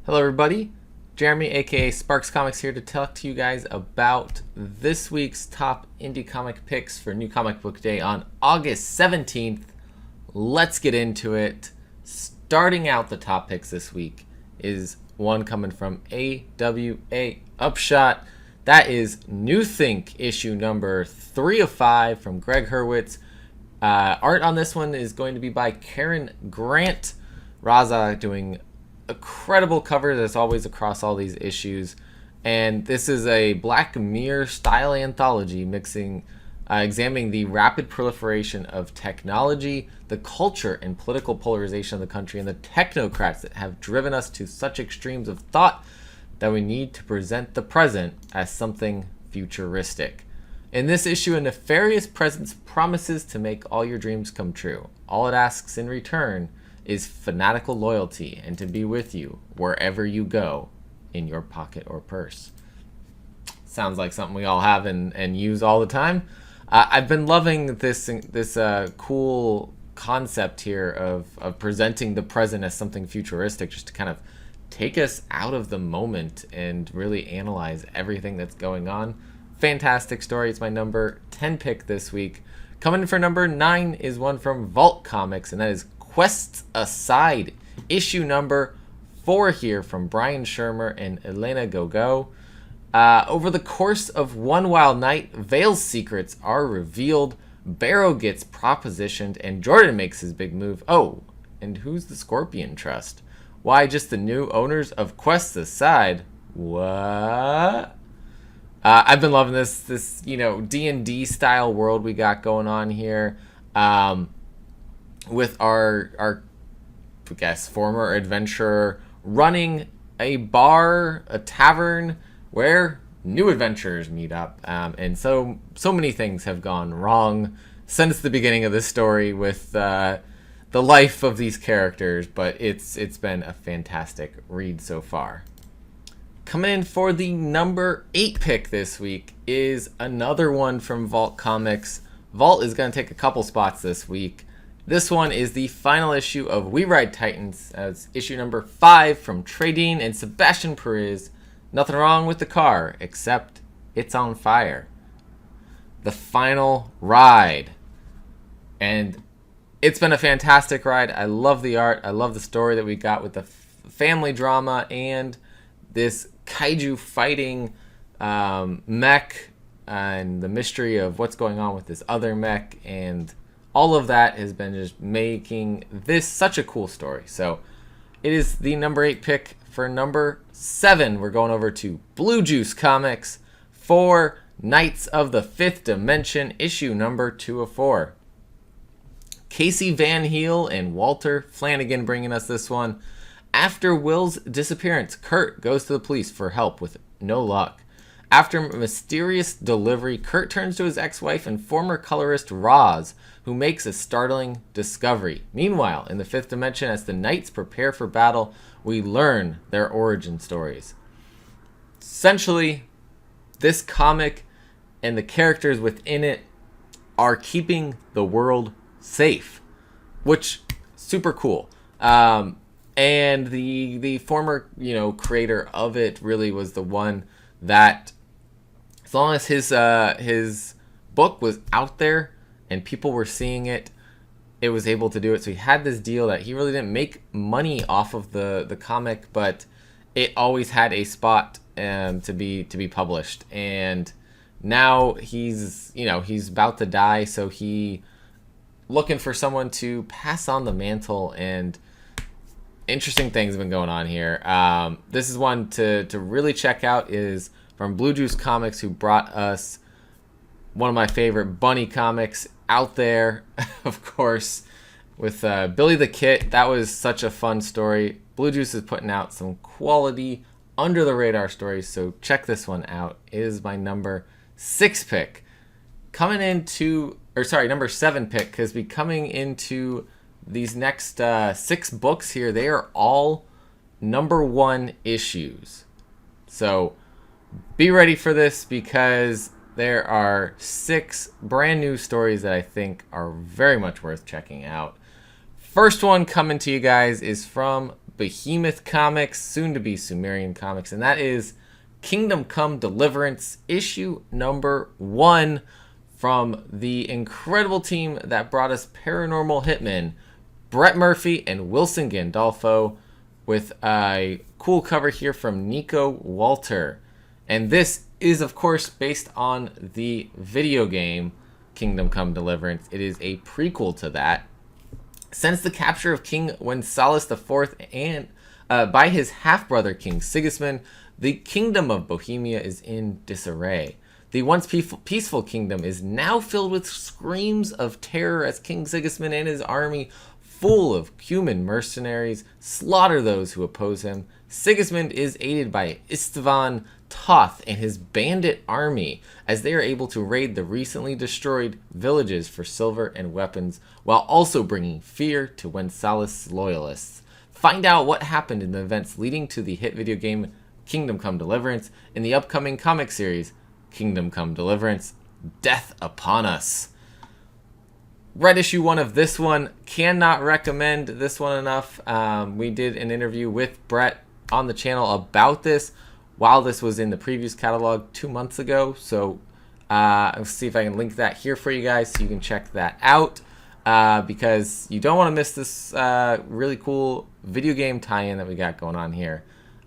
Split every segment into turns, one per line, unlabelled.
Hello everybody, Jeremy aka Sparks Comics here to talk to you guys about this week's top indie comic picks for New Comic Book Day on August 17th. Let's get into it. Starting out the top picks this week is one coming from AWA Upshot. That is Newthink issue number 3 of 5 from Greg Hurwitz. Art on this one is going to be by Karen Grant. Raza doing incredible covers as always across all these issues, and this is a Black Mirror style anthology examining the rapid proliferation of technology, the culture and political polarization of the country, and the technocrats that have driven us to such extremes of thought that we need to present the present as something futuristic. In this issue, a nefarious presence promises to make all your dreams come true. All it asks in return is fanatical loyalty and to be with you wherever you go, in your pocket or purse. Sounds like something we all have and use all the time. I've been loving this cool concept here of presenting the present as something futuristic, just to kind of take us out of the moment and really analyze everything that's going on. Fantastic story. It's my number 10 pick this week. Coming in for number 9 is one from Vault Comics, and that is Quests Aside, issue number 4 here from Brian Shermer and Elena Gogo. Over the course of one wild night, Vale's secrets are revealed, Barrow gets propositioned, and Jordan makes his big move. Oh, and who's the Scorpion Trust? Why, just the new owners of Quests Aside. What? I've been loving this D&D style world we got going on here, with our I guess former adventurer running a bar, a tavern where new adventurers meet up, and so many things have gone wrong since the beginning of this story with the life of these characters, but it's been a fantastic read so far. Coming in for the number 8 pick this week is another one from Vault Comics. Vault is going to take a couple spots this week. This one is the final issue of We Ride Titans, as issue number 5 from Tradine and Sebastian Perez. Nothing wrong with the car, except it's on fire. The final ride. And it's been a fantastic ride. I love the art. I love the story that we got with the family drama and this kaiju fighting mech, and the mystery of what's going on with this other mech, and all of that has been just making this such a cool story. So it is the number 8 pick. For number 7, we're going over to Blue Juice Comics for Knights of the Fifth Dimension, issue number 2 of 4. Casey Van Heel and Walter Flanagan bringing us this one. After Will's disappearance, Kurt goes to the police for help with no luck. After a mysterious delivery, Kurt turns to his ex-wife and former colorist Roz, who makes a startling discovery. Meanwhile, in the Fifth Dimension, as the Knights prepare for battle, we learn their origin stories. Essentially, this comic and the characters within it are keeping the world safe, which super cool. And the former creator of it really was the one that, as long as his book was out there and people were seeing it, it was able to do it. So he had this deal that he really didn't make money off of the comic, but it always had a spot to be published. And now he's about to die, so he looking for someone to pass on the mantle, and interesting things have been going on here. This is one to really check out, is from Blue Juice Comics, who brought us one of my favorite bunny comics out there, of course, with Billy the Kit. That was such a fun story. Blue Juice is putting out some quality under the radar stories, so check this one out. It is my number 6 pick. Number 7 pick, because coming into these next 6 books here, they are all number 1 issues. So be ready for this, because there are 6 brand new stories that I think are very much worth checking out. First one coming to you guys is from Behemoth Comics, soon to be Sumerian Comics, and that is Kingdom Come Deliverance, issue number 1 from the incredible team that brought us Paranormal Hitman, Brett Murphy and Wilson Gandolfo, with a cool cover here from Nico Walter. And this is, of course, based on the video game Kingdom Come Deliverance. It is a prequel to that. Since the capture of King Wenceslaus IV and by his half-brother King Sigismund, the kingdom of Bohemia is in disarray. The once peaceful kingdom is now filled with screams of terror as King Sigismund and his army, full of human mercenaries, slaughter those who oppose him. Sigismund is aided by Istvan Toth and his bandit army as they are able to raid the recently destroyed villages for silver and weapons, while also bringing fear to Wenceslaus' loyalists. Find out what happened in the events leading to the hit video game Kingdom Come Deliverance in the upcoming comic series Kingdom Come Deliverance, Death Upon Us. Read issue 1 of this one. Cannot recommend this one enough. We did an interview with Brett on the channel about this while this was in the previous catalog 2 months ago. So I'll see if I can link that here for you guys so you can check that out. Because you don't want to miss this really cool video game tie-in that we got going on here.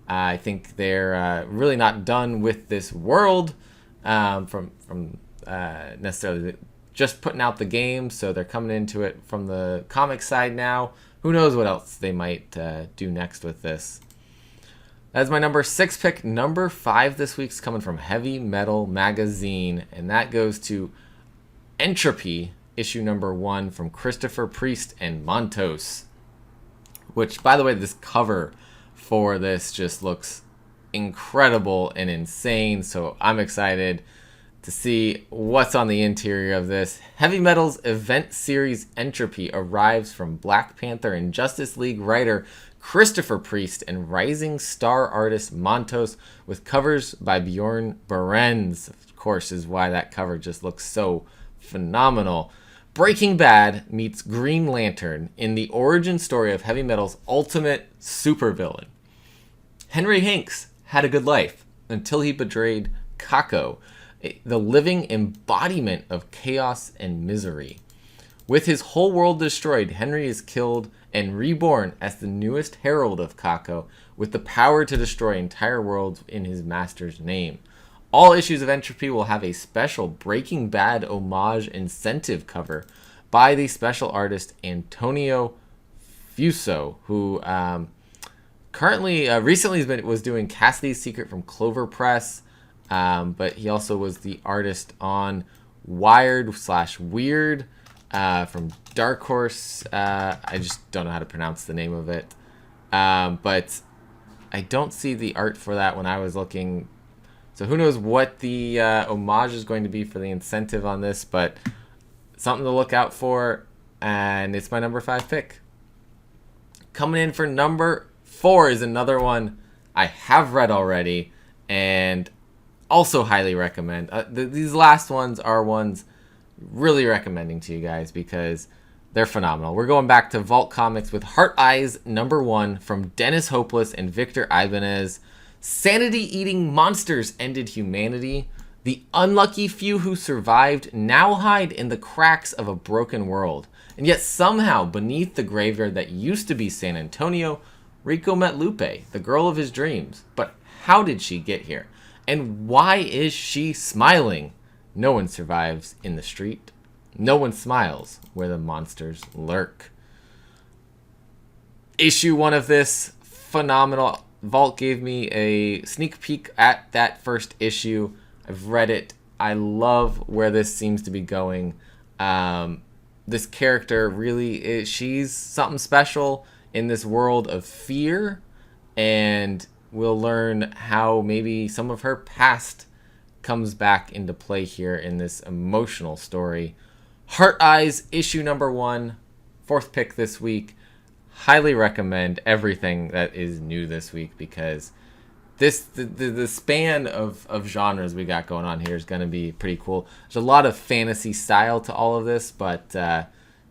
I think they're really not done with this world from necessarily just putting out the game, so they're coming into it from the comic side now. Who knows what else they might do next with this. That's my number 6 pick. Number 5 this week's coming from Heavy Metal Magazine, and that goes to Entropy, issue number 1 from Christopher Priest and Montos. Which, by the way, this cover for this just looks incredible and insane, so I'm excited to see what's on the interior of this. Heavy Metal's event series Entropy arrives from Black Panther and Justice League writer Christopher Priest and rising star artist Montos, with covers by Bjorn Berens. Of course, is why that cover just looks so phenomenal. Breaking Bad meets Green Lantern in the origin story of Heavy Metal's ultimate supervillain. Henry Hanks had a good life until he betrayed Kako, the living embodiment of chaos and misery. With his whole world destroyed, Henry is killed and reborn as the newest herald of Kako, with the power to destroy entire worlds in his master's name. All issues of Entropy will have a special Breaking Bad homage incentive cover by the special artist Antonio Fuso, who recently was doing Cassidy's Secret from Clover Press, but he also was the artist on Wired/Weird from Dark Horse. I just don't know how to pronounce the name of it, but I don't see the art for that when I was looking. So who knows what the homage is going to be for the incentive on this, but something to look out for, and it's my number 5 pick. Coming in for number 4 is another one I have read already and also highly recommend. These last ones are ones really recommending to you guys because they're phenomenal. We're going back to Vault Comics with Heart Eyes number 1 from Dennis Hopeless and Victor Ibanez. Sanity-eating monsters ended humanity. The unlucky few who survived now hide in the cracks of a broken world. And yet somehow, beneath the graveyard that used to be San Antonio, Rico met Lupe, the girl of his dreams. But how did she get here? And why is she smiling? No one survives in the street. No one smiles where the monsters lurk. Issue 1 of this, phenomenal. Vault gave me a sneak peek at that first issue. I've read it. I love where this seems to be going. This character really she's something special in this world of fear, and we'll learn how maybe some of her past comes back into play here in this emotional story. Heart Eyes, issue number 1, 4th pick this week. Highly recommend everything that is new this week because the span of genres we got going on here is going to be pretty cool. There's a lot of fantasy style to all of this, but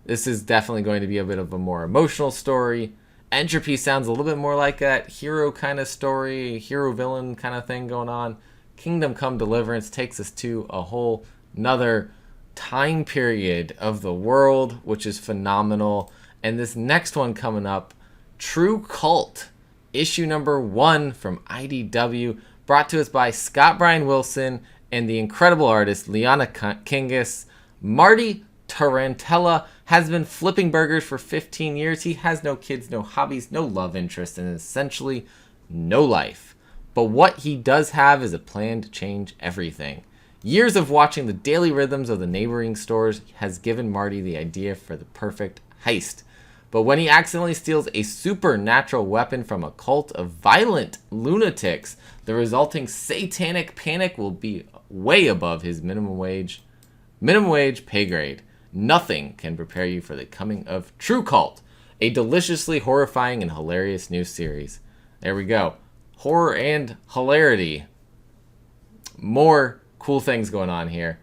this is definitely going to be a bit of a more emotional story, Entropy sounds a little bit more like that hero kind of story, hero-villain kind of thing going on. Kingdom Come Deliverance takes us to a whole another time period of the world, which is phenomenal. And this next one coming up, True Cult, issue number 1 from IDW, brought to us by Scott Bryan Wilson and the incredible artist Liana Kingus. Marty Tarantella has been flipping burgers for 15 years. He has no kids, no hobbies, no love interest, and essentially no life. But what he does have is a plan to change everything. Years of watching the daily rhythms of the neighboring stores has given Marty the idea for the perfect heist. But when he accidentally steals a supernatural weapon from a cult of violent lunatics, the resulting satanic panic will be way above his minimum wage pay grade. Nothing can prepare you for the coming of True Cult, a deliciously horrifying and hilarious new series. There we go. Horror and hilarity. More cool things going on here.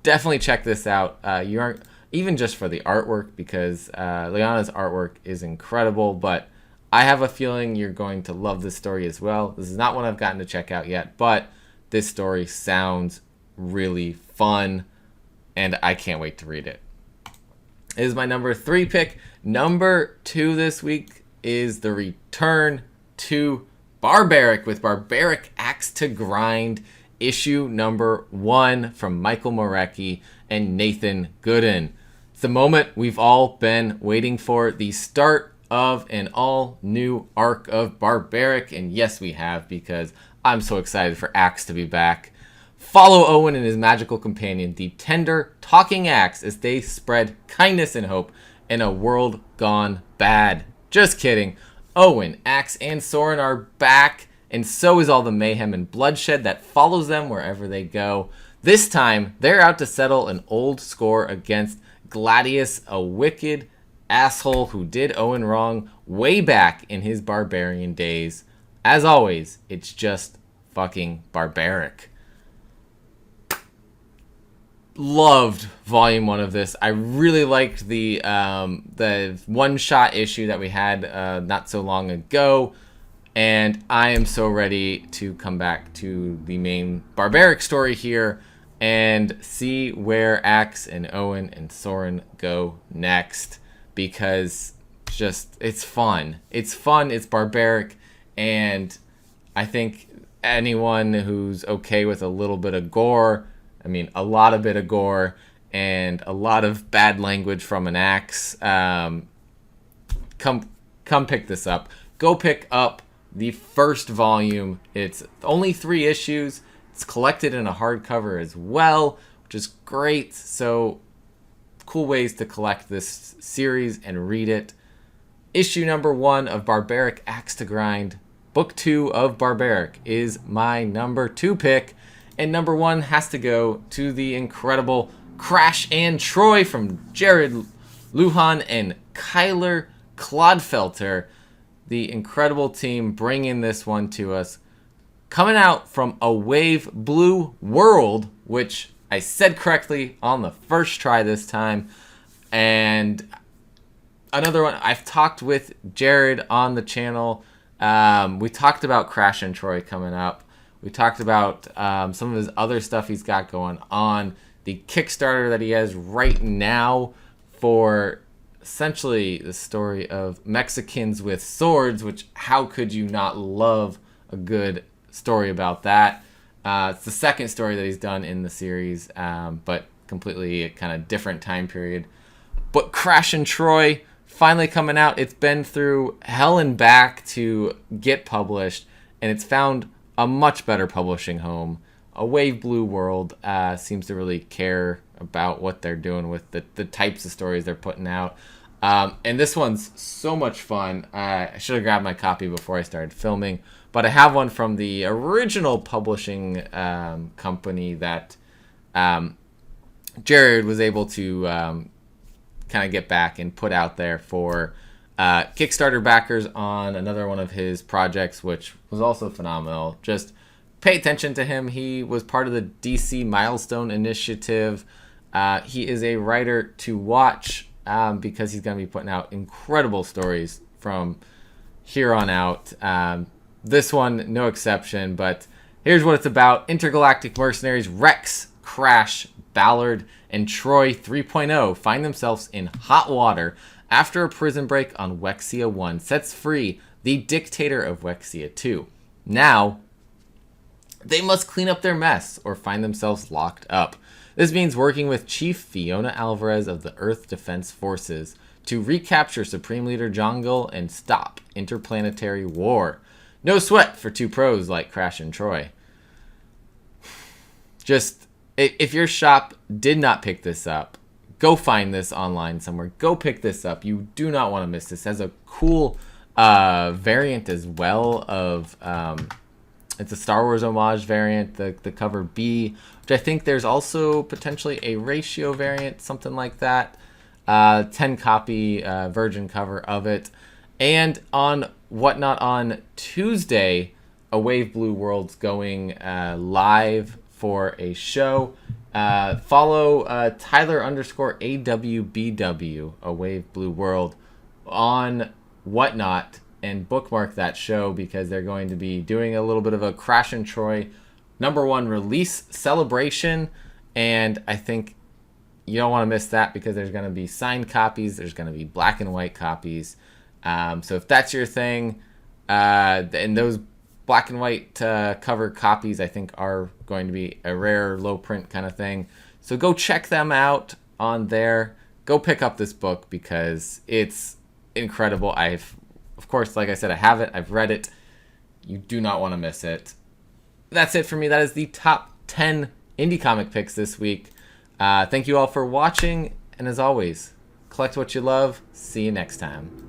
Definitely check this out. You aren't even just for the artwork, because Liana's artwork is incredible, but I have a feeling you're going to love this story as well. This is not one I've gotten to check out yet, but this story sounds really fun, and I can't wait to read it. It is my number 3 pick. Number 2 this week is the return to Barbaric with Barbaric Axe to Grind, issue number 1 from Michael Morecki and Nathan Gooden. It's the moment we've all been waiting for, the start of an all-new arc of Barbaric, and yes, we have, because I'm so excited for Axe to be back. Follow Owen and his magical companion, the tender talking axe, as they spread kindness and hope in a world gone bad. Just kidding. Owen, Axe, and Soren are back, and so is all the mayhem and bloodshed that follows them wherever they go. This time, they're out to settle an old score against Gladius, a wicked asshole who did Owen wrong way back in his barbarian days. As always, it's just fucking barbaric. Loved volume 1 of this. I really liked the one-shot issue that we had not so long ago, and I am so ready to come back to the main Barbaric story here and see where Axe and Owen and Soren go next, because it's fun. It's fun, it's barbaric, and I think anyone who's okay with a little bit of gore, I mean a lot of bit of gore and a lot of bad language from an Axe, come pick this up. Go pick up the first volume. It's only 3 issues. It's collected in a hardcover as well, which is great. So cool ways to collect this series and read it. Issue number 1 of Barbaric Axe to Grind, book 2 of Barbaric, is my number 2 pick. And number 1 has to go to the incredible Crash and Troy from Jared Lujan and Kyler Clodfelter. The incredible team bringing this one to us. Coming out from a Wave Blue World, which I said correctly on the first try this time. And another one, I've talked with Jared on the channel. We talked about Crash and Troy coming up. We talked about some of his other stuff he's got going on. The Kickstarter that he has right now for essentially the story of Mexicans with swords, which how could you not love a good story about that? It's the second story that he's done in the series, but completely a kind of different time period. But Crash and Troy finally coming out. It's been through hell and back to get published, and it's found a much better publishing home. A Wave Blue World seems to really care about what they're doing with the types of stories they're putting out. And this one's so much fun. I should have grabbed my copy before I started filming, but I have one from the original publishing company that Jared was able to kind of get back and put out there for Kickstarter backers on another one of his projects, which was also phenomenal. Just pay attention to him. He was part of the DC Milestone Initiative. He is a writer to watch because he's going to be putting out incredible stories from here on out. This one, no exception, but here's what it's about. Intergalactic mercenaries Rex, Crash, Ballard, and Troy 3.0 find themselves in hot water after a prison break on Wexia 1 sets free the dictator of Wexia 2. Now, they must clean up their mess or find themselves locked up. This means working with Chief Fiona Alvarez of the Earth Defense Forces to recapture Supreme Leader Jongle and stop interplanetary war. No sweat for two pros like Crash and Troy. Just, if your shop did not pick this up, go find this online somewhere. Go pick this up. You do not want to miss this. It has a cool variant as well of... it's a Star Wars homage variant, the cover B, which I think there's also potentially a ratio variant, something like that. 10 copy virgin cover of it. And on Whatnot on Tuesday, A Wave Blue World's going live for a show. Follow Tyler_AWBW, A Wave Blue World, on Whatnot, and bookmark that show because they're going to be doing a little bit of a Crash and Troy #1 release celebration, and I think you don't want to miss that because there's going to be signed copies, there's going to be black and white copies. So if that's your thing, and those black and white cover copies I think are going to be a rare low print kind of thing. So go check them out on there. Go pick up this book because it's incredible. Of course, like I said, I have it. I've read it. You do not want to miss it. That's it for me. That is the top 10 indie comic picks this week. Thank you all for watching. And as always, collect what you love. See you next time.